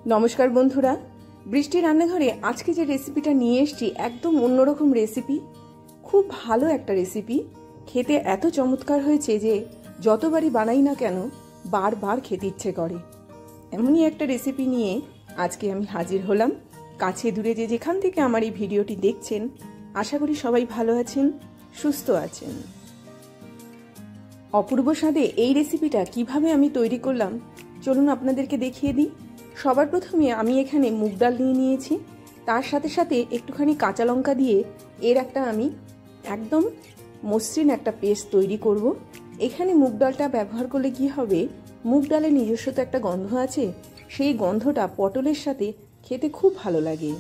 নমস্কার বন্ধুরা, বৃষ্টি রান্নাঘরে আজকে যে রেসিপিটা নিয়ে এসেছি একদম অন্যরকম রেসিপি। খুব ভালো একটা রেসিপি, খেতে এত চমৎকার হয়েছে যে যতবারই বানাই না কেন বারবার খেতে ইচ্ছে করে। এমনই একটা রেসিপি নিয়ে আজকে আমি হাজির হলাম। কাছে দূরে যে যেখান থেকে আমার এই ভিডিওটি দেখছেন, আশা করি সবাই ভালো আছেন, সুস্থ আছেন। অপূর্ব স্বাদে এই রেসিপিটা কিভাবে আমি তৈরি করলাম চলুন আপনাদেরকে দেখিয়ে দিই। সবার প্রথমে আমি এখানে মুগ ডাল নিয়ে নিয়েছি, তার সাথে সাথে একটুখানি কাঁচা লঙ্কা দিয়ে এর একটা আমি একদম মসৃণ একটা পেস্ট তৈরি করব। এখানে মুগ ডালটা ব্যবহার করলে কি হবে, মুগ ডালের নিজস্ব তো একটা গন্ধ আছে, সেই গন্ধটা পটলের সাথে খেতে খুব ভালো লাগে।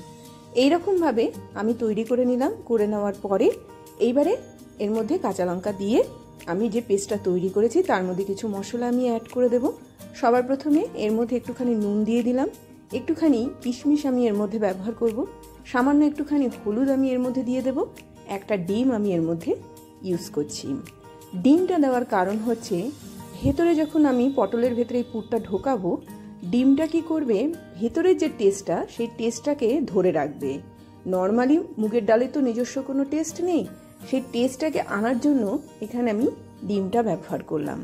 এইরকমভাবে আমি তৈরি করে নিলাম। করে নেওয়ার পরে এইবারে এর মধ্যে কাঁচা লঙ্কা দিয়ে আমি যে পেস্টটা তৈরি করেছি তার মধ্যে কিছু মশলা আমি অ্যাড করে দেব। সবার প্রথমে এর মধ্যে একটুখানি নুন দিয়ে দিলাম, একটুখানি কিশমিশ আমি এর মধ্যে ব্যবহার করব, সামান্য একটুখানি হলুদ আমি এর মধ্যে দিয়ে দেব, একটা ডিম আমি এর মধ্যে ইউজ করছি। ডিমটা দেওয়ার কারণ হচ্ছে ভেতরে যখন আমি পটলের ভেতরে এই পুরটা ঢোকাবো, ডিমটা কি করবে, ভেতরের যে টেস্টটা সেই টেস্টটাকে ধরে রাখবে। নর্মালি মুগের ডালে তো নিজস্ব কোনো টেস্ট নেই, সেই টেস্টটাকে আনার জন্য এখানে আমি ডিমটা ব্যবহার করলাম।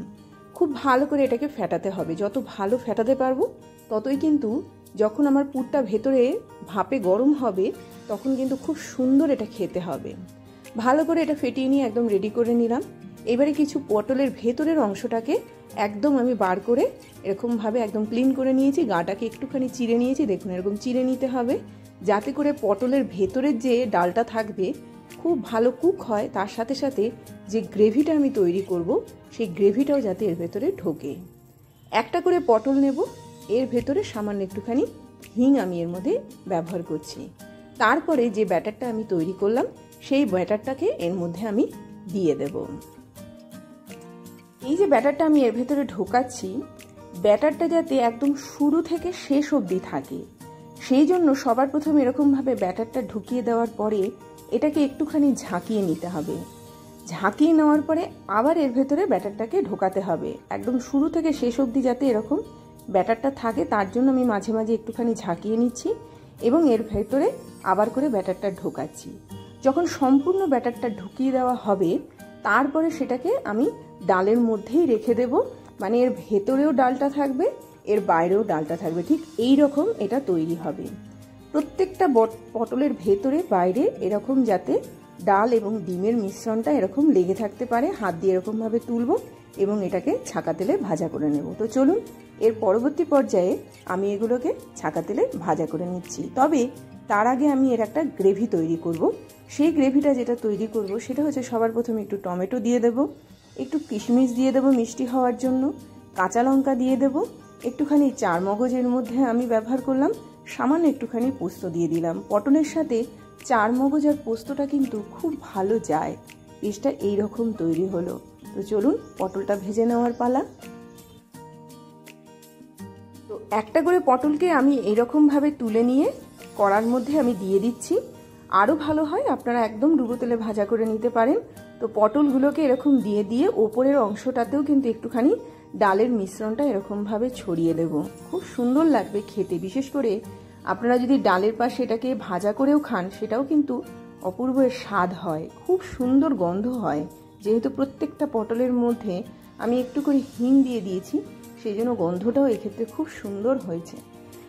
খুব ভালো করে এটাকে ফেটাতে হবে, যত ভালো ফেটাতে পারবো ততই কিন্তু যখন আমার পুরটা ভেতরে ভাপে গরম হবে তখন কিন্তু খুব সুন্দর এটা খেতে হবে। ভালো করে এটা ফেটিয়ে নিয়ে একদম রেডি করে নিলাম। এবারে কিছু পটলের ভেতরের অংশটাকে একদম আমি বার করে এরকমভাবে একদম ক্লিন করে নিয়েছি, গাটাকে একটুখানি চিড়ে নিয়েছি। দেখুন এরকম চিড়ে নিতে হবে যাতে করে পটলের ভেতরের যে ডালটা থাকবে খুব ভালো কুক হয়, তার সাথে সাথে যে গ্রেভিটা আমি তৈরি করব সেই গ্রেভিটাও যাতে এর ভেতরে ঢোকে। একটা করে পটল নেব, এর ভেতরে সামান্য একটুখানি হিং আমি এর মধ্যে ব্যবহার করছি। তারপরে যে ব্যাটারটা আমি তৈরি করলাম সেই ব্যাটারটাকে এর মধ্যে আমি দিয়ে দেব। এই যে ব্যাটারটা আমি এর ভেতরে ঢোকাচ্ছি, ব্যাটারটা যাতে একদম শুরু থেকে শেষ অবধি থাকে, সেই জন্য সবার প্রথমে এরকমভাবে ব্যাটারটা ঢুকিয়ে দেওয়ার পরে এটাকে একটুখানি ঝাঁকিয়ে নিতে হবে। ঝাঁকিয়ে নেওয়ার পরে আবার এর ভেতরে ব্যাটারটাকে ঢোকাতে হবে, একদম শুরু থেকে শেষ অবধি যাতে এরকম ব্যাটারটা থাকে, তার জন্য আমি মাঝে মাঝে একটুখানি ঝাঁকিয়ে নিচ্ছি এবং এর ভেতরে আবার করে ব্যাটারটা ঢোকাচ্ছি। যখন সম্পূর্ণ ব্যাটারটা ঢুকিয়ে দেওয়া হবে তারপরে সেটাকে আমি ডালের মধ্যেই রেখে দেব, মানে এর ভেতরেও ডালটা থাকবে এর বাইরেও ডালটা থাকবে, ঠিক এই রকম এটা তৈরি হবে। প্রত্যেকটা পটলের ভেতরে বাইরে এরকম যাতে ডাল এবং ডিমের মিশ্রণটা এরকম লেগে থাকতে পারে, হাত দিয়ে এরকমভাবে তুলব এবং এটাকে ছাঁকা তেলে ভাজা করে নেব। তো চলুন এর পরবর্তী পর্যায়ে আমি এগুলোকে ছাঁকা তেলে ভাজা করে নিচ্ছি। তবে তার আগে আমি এর একটা গ্রেভি তৈরি করব। সেই গ্রেভিটা যেটা তৈরি করব সেটা হচ্ছে সবার প্রথমে একটু টমেটো দিয়ে দেব, একটু কিশমিশ দিয়ে দেব মিষ্টি হওয়ার জন্য, কাঁচা লঙ্কা দিয়ে দেব, একটুখানি চার মগজের মধ্যে আমি ব্যবহার করলাম, সামান্য একটুখানি পোস্ত দিয়ে দিলাম। পটলের সাথে চার মগজ আর পোস্তটা কিন্তু খুব ভালো যায়। পেস্টটা এইরকম তৈরি হলো। তো চলুন পটলটা ভেজে নেওয়ার পালা। তো একটা করে পটলকে আমি এইরকমভাবে তুলে নিয়ে কড়ার মধ্যে আমি দিয়ে দিচ্ছি। আরও ভালো হয় আপনারা একদম ডুবো তেলে ভাজা করে নিতে পারেন। তো পটলগুলোকে এরকম দিয়ে দিয়ে ওপরের অংশটাতেও কিন্তু একটুখানি ডালের মিশ্রণটা এরকমভাবে ছড়িয়ে দেব। খুব সুন্দর লাগবে খেতে, বিশেষ করে আপনারা যদি ডালের পাশে এটাকে ভাজা করেও খান সেটাও কিন্তু অপূর্ব স্বাদ হয়, খুব সুন্দর গন্ধ হয়। যেহেতু প্রত্যেকটা পটলের মধ্যে আমি একটু করে হিং দিয়ে দিয়েছি সেই জন্য গন্ধটাও এক্ষেত্রে খুব সুন্দর হয়েছে।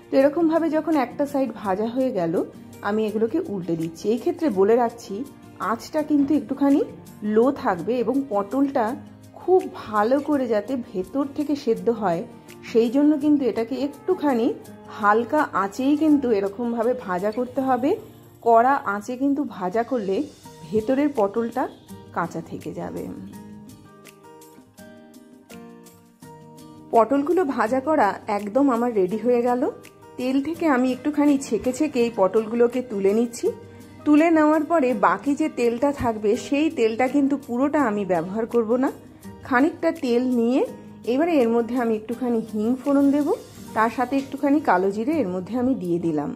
তো এরকমভাবে যখন একটা সাইড ভাজা হয়ে গেল আমি এগুলোকে উল্টে দিচ্ছি। এই ক্ষেত্রে বলে রাখছি আঁচটা কিন্তু একটুখানি লো থাকবে এবং পটলটা খুব ভালো করে যাতে ভেতর থেকে সেদ্ধ হয় সেই জন্য কিন্তু এটাকে একটুখানি হালকা আঁচেই কিন্তু এরকমভাবে ভাজা করতে হবে। কড়া আঁচে কিন্তু ভাজা করলে ভেতরের পটলটা কাঁচা থেকে যাবে। পটলগুলো ভাজা করা একদম আমার রেডি হয়ে গেল। তেল থেকে আমি একটুখানি ছেঁকে ছেঁকে এই পটলগুলোকে তুলে নিচ্ছি। তুলে নেওয়ার পরে বাকি যে তেলটা থাকবে সেই তেলটা কিন্তু পুরোটা আমি ব্যবহার করব না, খানিকটা তেল নিয়ে এবারে এর মধ্যে আমি একটুখানি হিং ফোড়ন দেব, তার সাথে একটুখানি কালো জিরে এর মধ্যে আমি দিয়ে দিলাম।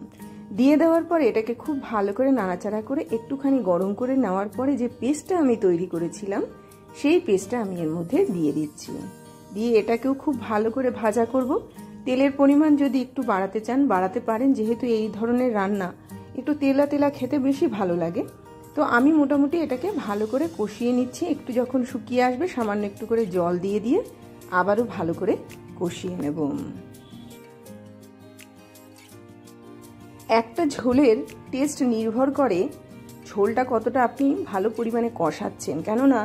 দিয়ে দেওয়ার পরে এটাকে খুব ভালো করে নাড়াচাড়া করে একটুখানি গরম করে নেওয়ার পরে যে পেস্টটা আমি তৈরি করেছিলাম সেই পেস্টটা আমি এর মধ্যে দিয়ে দিচ্ছি। দিয়ে এটাকেও খুব ভালো করে ভাজা করব। তেলের পরিমাণ যদি একটু বাড়াতে চান বাড়াতে পারেন, যেহেতু এই ধরনের রান্না একটু তেলা তেলা খেতে বেশি ভালো লাগে। তো আমি মোটামুটি এটাকে ভালো করে কষিয়ে নিচ্ছি। একটু যখন শুকিয়ে আসবে সামান্য একটু করে জল দিয়ে দিয়ে আবারও ভালো করে কষিয়ে নেব। একটা ঝোলের টেস্ট নির্ভর করে ঝোলটা কতটা আপনি ভালো পরিমাণে কষাচ্ছেন, কেননা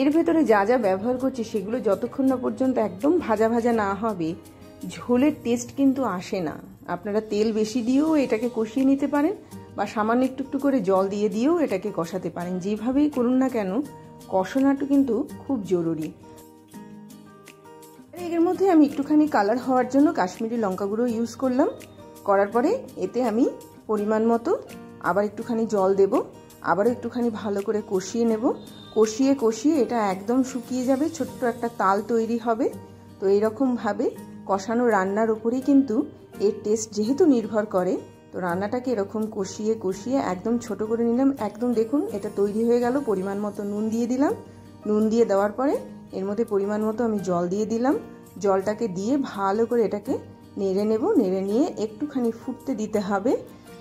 এর ভেতরে যা যা ব্যবহার করছি সেগুলো যতক্ষণ না পর্যন্ত একদম ভাজা ভাজা না হবে ঝোলের টেস্ট কিন্তু আসে না। আপনারা তেল বেশি দিয়েও এটাকে কষিয়ে নিতে পারেন বা সামান্য একটু একটু করে জল দিয়ে দিয়েও এটাকে কষাতে পারেন। যেভাবেই করুন না কেন কষানোটা কিন্তু খুব জরুরি। এর মধ্যে আমি একটুখানি কালার হওয়ার জন্য কাশ্মীরি লঙ্কা গুঁড়ো ইউজ করলাম। করার পরে এতে আমি পরিমাণ মতো আবার একটুখানি জল দেব, আবারও একটুখানি ভালো করে কষিয়ে নেব। কষিয়ে কষিয়ে এটা একদম শুকিয়ে যাবে, ছোট্ট একটা তাল তৈরি হবে। তো এইরকমভাবে কষানো রান্নার উপরেই কিন্তু এর টেস্ট যেহেতু নির্ভর করে, তো রান্নাটাকে এরকম কষিয়ে কষিয়ে একদম ছোট করে নিলাম। একদম দেখুন এটা তৈরি হয়ে গেল। পরিমাণ মতো নুন দিয়ে দিলাম। নুন দিয়ে দেওয়ার পরে এর মধ্যে পরিমাণ মতো আমি জল দিয়ে দিলাম। জলটাকে দিয়ে ভালো করে এটাকে নেড়ে নেব। নেড়ে নিয়ে একটুখানি ফুটতে দিতে হবে।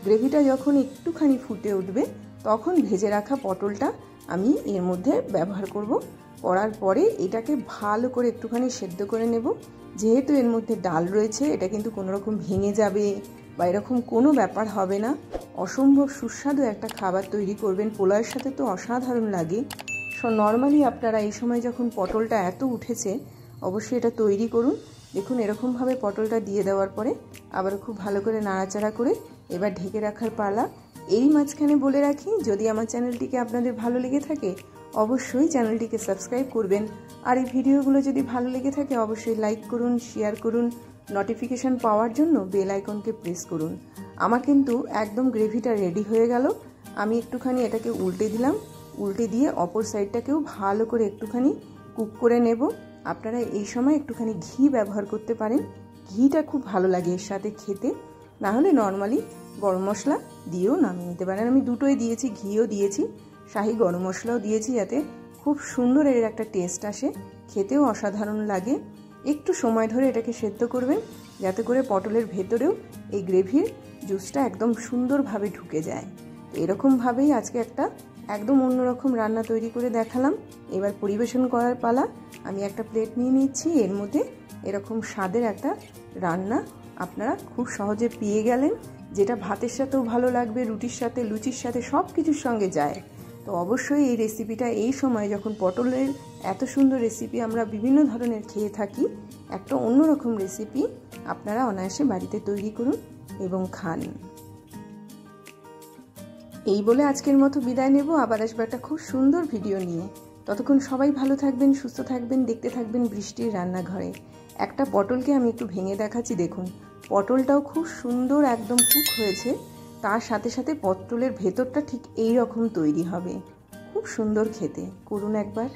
গ্রেভিটা যখন একটুখানি ফুটে উঠবে তখন ভেজে রাখা পটলটা আমি এর মধ্যে ব্যবহার করব। করার পরে এটাকে ভালো করে একটুখানি সেদ্ধ করে নেব। যেহেতু এর মধ্যে ডাল রয়েছে এটা কিন্তু কোনো রকম ভেঙে যাবে বা এরকম কোনো ব্যাপার হবে না। অসম্ভব সুস্বাদু একটা খাবার তৈরি করবেন। পোলাওয়ের সাথে তো অসাধারণ লাগে। নর্মালি আপনারা এই সময় যখন পটলটা এত উঠেছে অবশ্যই এটা তৈরি করুন। দেখুন এরকমভাবে পটলটা দিয়ে দেওয়ার পরে আবার খুব ভালো করে নাড়াচাড়া করে এবার ঢেকে রাখার পালা। এই মাঝখানে বলে রাখি, যদি আমার চ্যানেলটিকে আপনাদের ভালো লেগে থাকে অবশ্যই চ্যানেলটিকে সাবস্ক্রাইব করবেন। আর এই ভিডিওগুলো যদি ভালো লেগে থাকে অবশ্যই লাইক করুন, শেয়ার করুন, নোটিফিকেশান পাওয়ার জন্য বেল আইকনকে প্রেস করুন। আমার কিন্তু একদম গ্রেভিটা রেডি হয়ে গেল। আমি একটুখানি এটাকে উল্টে দিলাম। উল্টে দিয়ে অপর সাইডটাকেও ভালো করে একটুখানি কুক করে নেব। আপনারা এই সময় একটুখানি ঘি ব্যবহার করতে পারেন। ঘিটা খুব ভালো লাগে এর সাথে খেতে। না হলে নর্মালি গরম মশলা দিয়েও নামিয়ে নিতে পারেন। আমি দুটোই দিয়েছি, ঘিও দিয়েছি, শাহি গরম মশলাও দিয়েছি, যাতে খুব সুন্দর এর একটা টেস্ট আসে, খেতেও অসাধারণ লাগে। একটু সময় ধরে এটাকে সেদ্ধ করবেন যাতে করে পটলের ভেতরেও এই গ্রেভির জুসটা একদম সুন্দরভাবে ঢুকে যায়। তো এরকমভাবেই আজকে একটা একদম অন্যরকম রান্না তৈরি করে দেখালাম। এবার পরিবেশন করার পালা। আমি একটা প্লেট নিয়ে নিচ্ছি। এর মধ্যে এরকম স্বাদের একটা রান্না আপনারা খুব সহজে পেয়ে গেলেন, যেটা ভাতের সাথেও ভালো লাগবে, রুটির সাথে, লুচির সাথে সব কিছুর সঙ্গে যায়। তো অবশ্যই এই রেসিপিটা এই সময় যখন পটলের এত সুন্দর রেসিপি আমরা বিভিন্ন ধরনের খেয়ে থাকি, একটা অন্যরকম রেসিপি আপনারা অনায়াসে বাড়িতে তৈরি করুন এবং খান। এই বলে আজকের মতো বিদায় নেব। আবার আসবে একটা খুব সুন্দর ভিডিও নিয়ে। ততক্ষণ সবাই ভালো থাকবেন, সুস্থ থাকবেন, দেখতে থাকবেন বৃষ্টির রান্নাঘরে। একটা পটলকে আমি একটু ভেঙে দেখাচ্ছি। দেখুন পটলটাও খুব সুন্দর একদম কুক হয়েছে। তার সাথে সাথে পটলের ভেতরটা ঠিক এই রকম তৈরি হবে। খুব সুন্দর খেতে। করুন একবার।